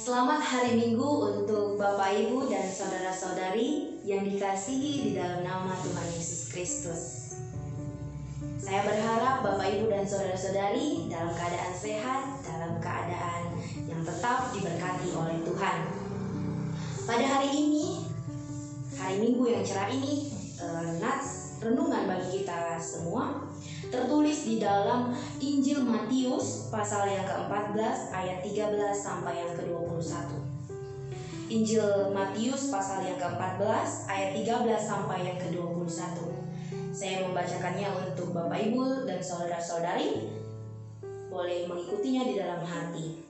Selamat hari Minggu untuk Bapak Ibu dan saudara-saudari yang dikasihi di dalam nama Tuhan Yesus Kristus. Saya berharap Bapak Ibu dan saudara-saudari dalam keadaan sehat, dalam keadaan yang tetap diberkati oleh Tuhan. Pada hari ini, hari Minggu yang cerah ini, nats renungan bagi kita semua tertulis di dalam Injil Matius pasal yang ke-14 ayat 13 sampai yang ke-21. Injil Matius pasal yang ke-14 ayat 13 sampai yang ke-21. Saya membacakannya untuk Bapak Ibu dan saudara-saudari. Boleh mengikutinya di dalam hati.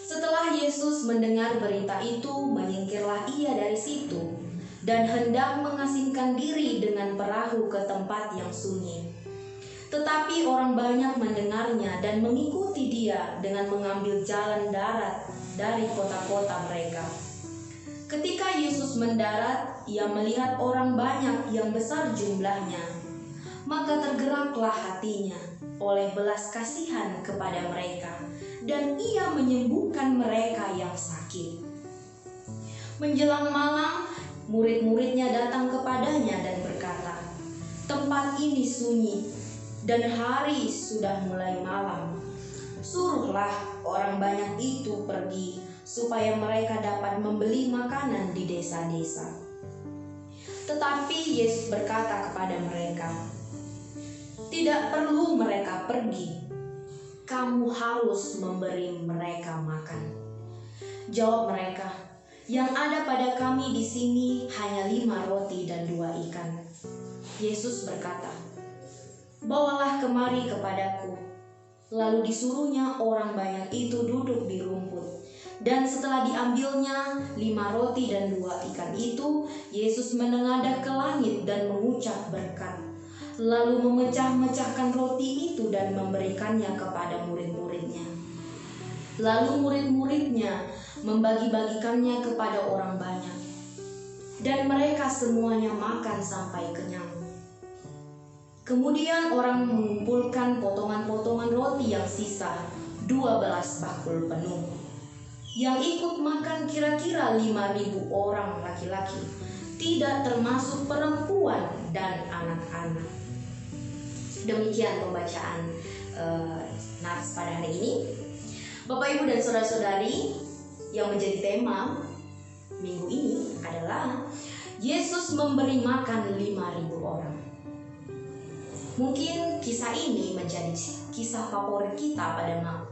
Setelah Yesus mendengar berita itu, menyingkirlah ia dari situ dan hendak mengasingkan diri dengan perahu ke tempat yang sunyi. Tetapi orang banyak mendengarnya dan mengikuti dia dengan mengambil jalan darat dari kota-kota mereka. Ketika Yesus mendarat, ia melihat orang banyak yang besar jumlahnya. Maka tergeraklah hatinya oleh belas kasihan kepada mereka, dan ia menyembuhkan mereka yang sakit. Menjelang malam, murid-muridnya datang kepadanya dan berkata, "Tempat ini sunyi dan hari sudah mulai malam. Suruhlah orang banyak itu pergi supaya mereka dapat membeli makanan di desa-desa." Tetapi Yesus berkata kepada mereka, "Tidak perlu mereka pergi. Kamu harus memberi mereka makan." Jawab mereka, "Yang ada pada kami di sini hanya 5 roti dan 2 ikan." Yesus berkata, "Bawalah kemari kepadaku." Lalu disuruhnya orang banyak itu duduk di rumput. Dan setelah diambilnya 5 roti dan 2 ikan itu, Yesus menengadah ke langit dan mengucap berkat. Lalu memecah-mecahkan roti itu dan memberikannya kepada murid-muridnya. Lalu murid-muridnya membagi-bagikannya kepada orang banyak, dan mereka semuanya makan sampai kenyang. Kemudian orang mengumpulkan potongan-potongan roti yang sisa, 12 bakul penuh. Yang ikut makan kira-kira 5.000 orang laki-laki, tidak termasuk perempuan dan anak-anak. Demikian pembacaan nats pada hari ini. Bapak, Ibu, dan saudara-saudari, yang menjadi tema minggu ini adalah Yesus memberi makan 5.000 orang. Mungkin kisah ini menjadi kisah favorit kita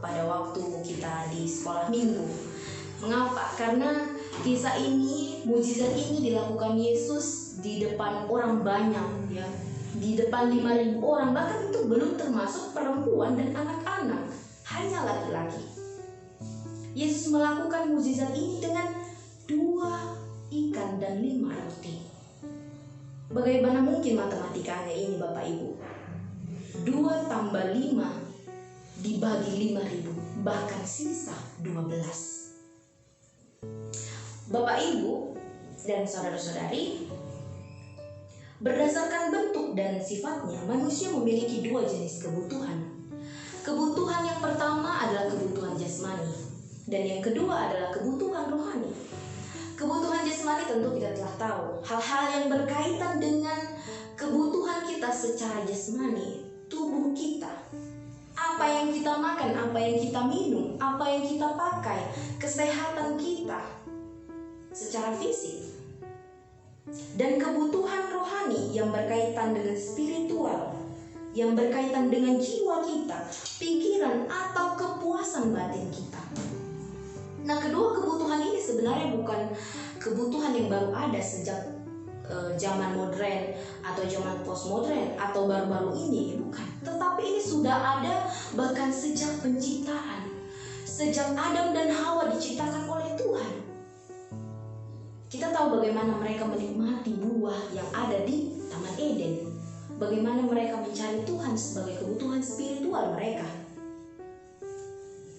pada waktu kita di sekolah minggu. Mengapa? Karena kisah ini, mujizat ini dilakukan Yesus di depan orang banyak, ya. Di depan 5.000 orang, bahkan itu belum termasuk perempuan dan anak-anak, hanya laki-laki. Yesus melakukan mukjizat ini dengan 2 ikan dan 5 roti. Bagaimana mungkin matematikanya ini, Bapak Ibu? 2 tambah 5 dibagi 5.000, bahkan sisa 12. Bapak Ibu dan saudara-saudari, berdasarkan bentuk dan sifatnya, manusia memiliki 2 jenis kebutuhan. Kebutuhan yang pertama adalah kebutuhan jasmani, dan yang kedua adalah kebutuhan rohani. Kebutuhan jasmani tentu kita telah tahu, hal-hal yang berkaitan dengan kebutuhan kita secara jasmani, tubuh kita, apa yang kita makan, apa yang kita minum, apa yang kita pakai, kesehatan kita secara fisik. Dan kebutuhan rohani yang berkaitan dengan spiritual, yang berkaitan dengan jiwa kita, pikiran, atau kepuasan batin kita. Nah, kedua kebutuhan ini sebenarnya bukan kebutuhan yang baru ada sejak zaman modern atau zaman postmodern atau baru-baru ini, bukan. Tetapi ini sudah ada bahkan sejak penciptaan, sejak Adam dan Hawa diciptakan oleh Tuhan. Kita tahu bagaimana mereka menikmati buah yang ada di Taman Eden, bagaimana mereka mencari Tuhan sebagai kebutuhan spiritual mereka.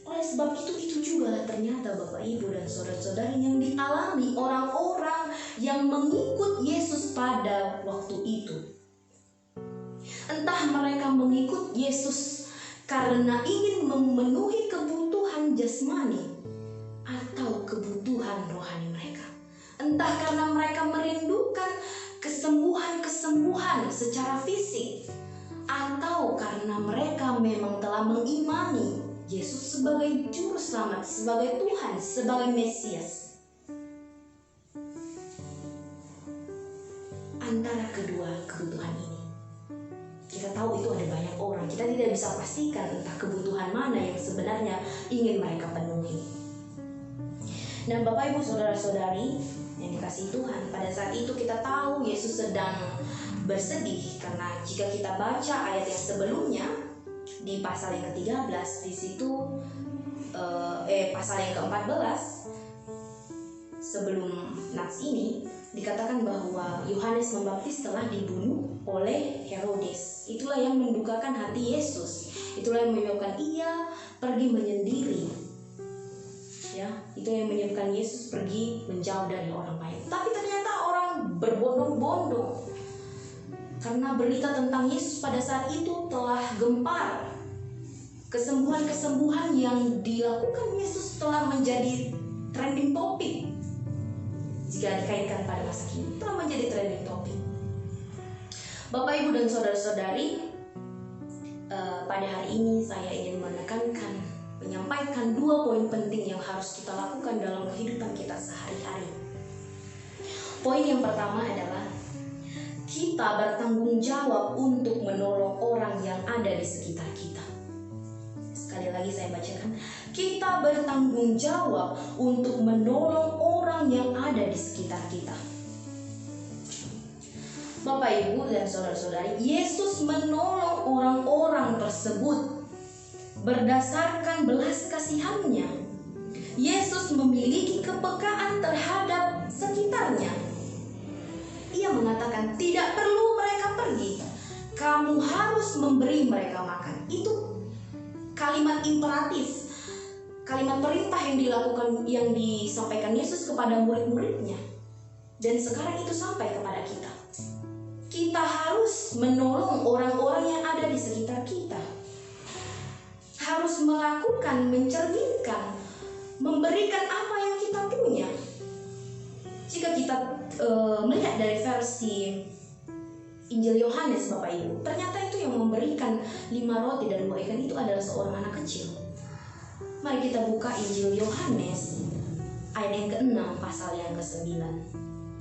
Oleh sebab itu juga lah ternyata Bapak Ibu dan saudara-saudari yang dialami orang-orang yang mengikut Yesus pada waktu itu. Entah mereka mengikut Yesus karena ingin memenuhi kebutuhan jasmani atau kebutuhan rohani mereka. Entah karena mereka merindukan kesembuhan secara fisik, atau karena mereka memang telah mengimani Yesus sebagai juru selamat, sebagai Tuhan, sebagai Mesias. Antara kedua kebutuhan ini, kita tahu itu ada banyak orang. Kita tidak bisa pastikan entah kebutuhan mana yang sebenarnya ingin mereka penuhi. Dan Bapak Ibu Saudara-saudari yang dikasihi Tuhan, pada saat itu kita tahu Yesus sedang bersedih karena jika kita baca ayat yang sebelumnya di pasal yang ke-13, di situ pasal yang ke-14 sebelum nats ini dikatakan bahwa Yohanes Pembaptis telah dibunuh oleh Herodes. Itulah yang mendukakan hati Yesus. Itulah yang menyebabkan ia pergi menyendiri. Ya, itu yang menyebabkan Yesus pergi menjauh dari orang lain. Tapi ternyata orang berbondong-bondong karena berita tentang Yesus pada saat itu telah gempar. Kesembuhan-kesembuhan yang dilakukan Yesus telah menjadi trending topic. Jika dikaitkan pada masa kini, telah menjadi trending topic. Bapak, Ibu, dan saudara-saudari, pada hari ini saya ingin menyampaikan 2 poin penting yang harus kita lakukan dalam kehidupan kita sehari-hari. Poin yang pertama adalah kita bertanggung jawab untuk menolong orang yang ada di sekitar kita. Sekali lagi saya bacakan, kita bertanggung jawab untuk menolong orang yang ada di sekitar kita. Bapak, Ibu, dan saudara-saudari, Yesus menolong orang-orang tersebut berdasarkan belas kasihan-Nya. Yesus memiliki kepekaan terhadap sekitarnya. Ia mengatakan, tidak perlu mereka pergi, kamu harus memberi mereka makan. Itu kalimat imperatif, kalimat perintah yang disampaikan Yesus kepada murid-muridnya. Dan sekarang itu sampai kepada kita. Kita harus menolong orang-orang yang ada di sekitar kita. Harus melakukan, mencerminkan, memberikan apa yang kita punya. Jika kita melihat dari versi Injil Yohanes, Bapak Ibu, ternyata itu yang memberikan 5 roti dan 2 ikan itu adalah seorang anak kecil. Mari kita buka Injil Yohanes ayat yang ke-6 pasal yang ke-9.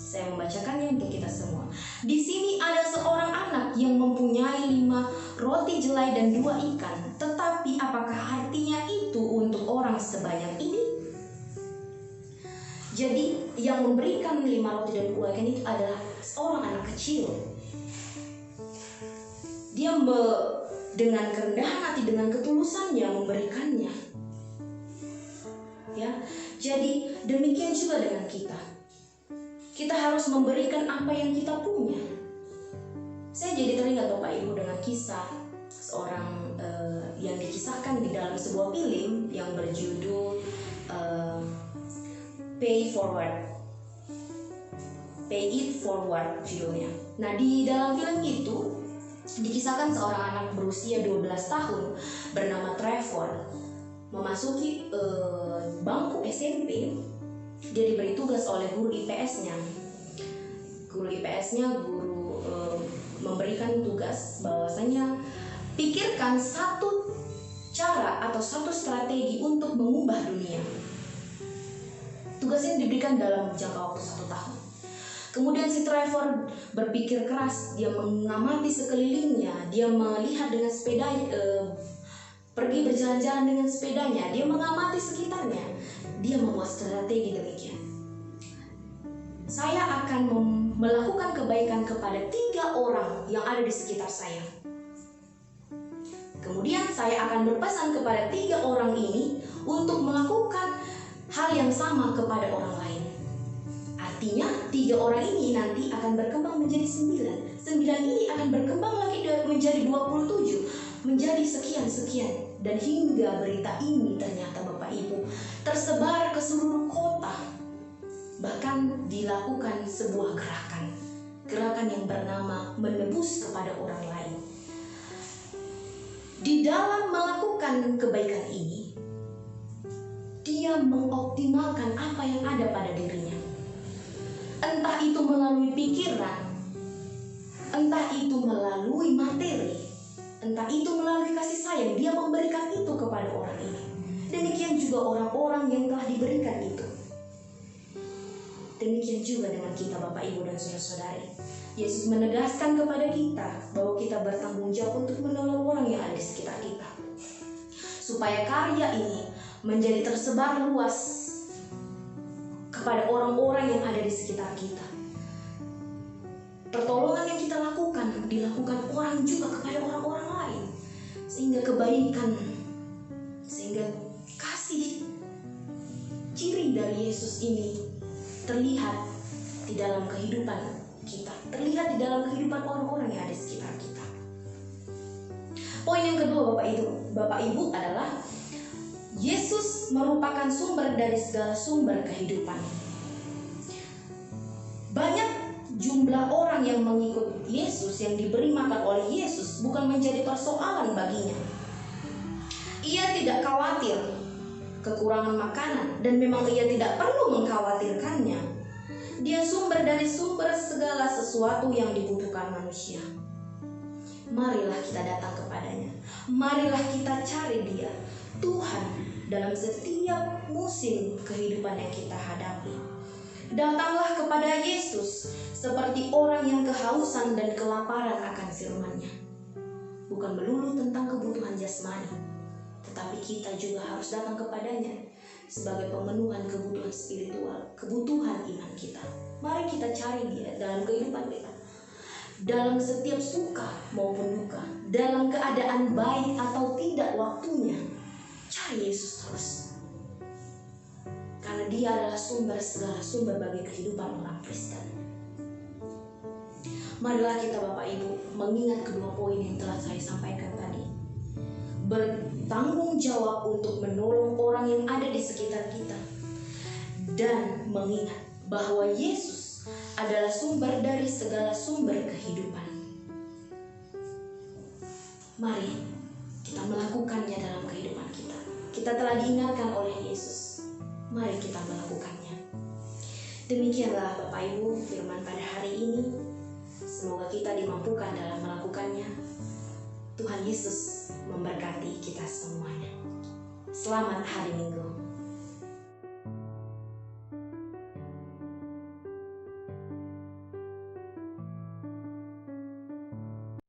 Saya membacakannya untuk kita semua. Di sini ada seorang anak yang mempunyai 5 roti jelai dan 2 ikan. Tetapi apakah artinya itu untuk orang sebanyak ini? Jadi yang memberikan 5 roti dan 2 ikan itu adalah seorang anak kecil. Dia dengan kerendahan hati, dengan ketulusannya memberikannya. Ya, jadi demikian juga dengan kita. Kita harus memberikan apa yang kita punya. Saya jadi teringat, Bapak Ibu, dengan kisah seorang yang dikisahkan di dalam sebuah film yang berjudul Pay It Forward judulnya. Nah, di dalam film itu dikisahkan seorang anak berusia 12 tahun bernama Trevor memasuki bangku SMP. Dia diberi tugas oleh guru IPS-nya. Guru memberikan tugas bahwasanya pikirkan satu cara atau satu strategi untuk mengubah dunia. Tugas ini diberikan dalam jangka waktu 1 tahun. Kemudian si Trevor berpikir keras, dia mengamati sekelilingnya, dia melihat dengan pergi berjalan-jalan dengan sepedanya, dia mengamati sekitarnya, dia membuat strategi demikian. Saya akan melakukan kebaikan kepada 3 orang yang ada di sekitar saya. Kemudian saya akan berpesan kepada 3 orang ini untuk melakukan hal yang sama kepada orang lain. Artinya 3 orang ini nanti akan berkembang menjadi 9. 9 ini akan berkembang lagi menjadi 27, menjadi sekian-sekian. Dan hingga berita ini ternyata, Bapak Ibu, tersebar ke seluruh kota. Bahkan dilakukan sebuah gerakan yang bernama menebus kepada orang lain. Di dalam melakukan melakukan kebaikan ini, dia mengoptimalkan apa yang ada pada dirinya. Entah itu melalui pikiran, entah itu melalui materi, entah itu melalui kasih sayang, dia memberikan itu kepada orang ini. Demikian juga orang-orang yang telah diberikan itu. Demikian juga dengan kita Bapak Ibu dan saudara-saudari. Yesus menegaskan kepada kita bahwa kita bertanggung jawab untuk menolong orang yang ada di sekitar kita, supaya karya ini menjadi tersebar luas kepada orang-orang yang ada di sekitar kita. Pertolongan yang kita lakukan dilakukan orang juga kepada orang-orang lain, sehingga kebaikan, sehingga kasih, ciri dari Yesus ini terlihat di dalam kehidupan kita, terlihat di dalam kehidupan orang-orang yang ada di sekitar kita. Poin yang kedua Bapak Ibu adalah Yesus merupakan sumber dari segala sumber kehidupan. Banyak jumlah orang yang mengikut Yesus, yang diberi makan oleh Yesus, bukan menjadi persoalan baginya. Ia tidak khawatir kekurangan makanan, dan memang ia tidak perlu mengkhawatirkannya. Dia sumber dari sumber segala sesuatu yang dibutuhkan manusia. Marilah kita datang kepadanya. Marilah kita cari Dia, Tuhan, dalam setiap musim kehidupan yang kita hadapi. Datanglah kepada Yesus seperti orang yang kehausan dan kelaparan akan firman-Nya. Bukan melulu tentang kebutuhan jasmani, tetapi kita juga harus datang kepadanya sebagai pemenuhan kebutuhan spiritual, kebutuhan iman kita. Mari kita cari Dia dalam kehidupan kita, dalam setiap suka maupun duka, dalam keadaan baik atau tidak waktunya. Cari Yesus terus, karena Dia adalah sumber segala sumber bagi kehidupan orang Kristen. Marilah kita Bapak Ibu mengingat kedua poin yang telah saya sampaikan tadi. Bertanggung jawab untuk menolong orang yang ada di sekitar kita, dan mengingat bahwa Yesus adalah sumber dari segala sumber kehidupan. Mari kita melakukannya dalam kehidupan kita. Kita telah diingatkan oleh Yesus, mari kita melakukannya. Demikianlah Bapak Ibu firman pada hari ini. Semoga kita dimampukan dalam melakukannya. Tuhan Yesus memberkati kita semuanya. Selamat hari Minggu.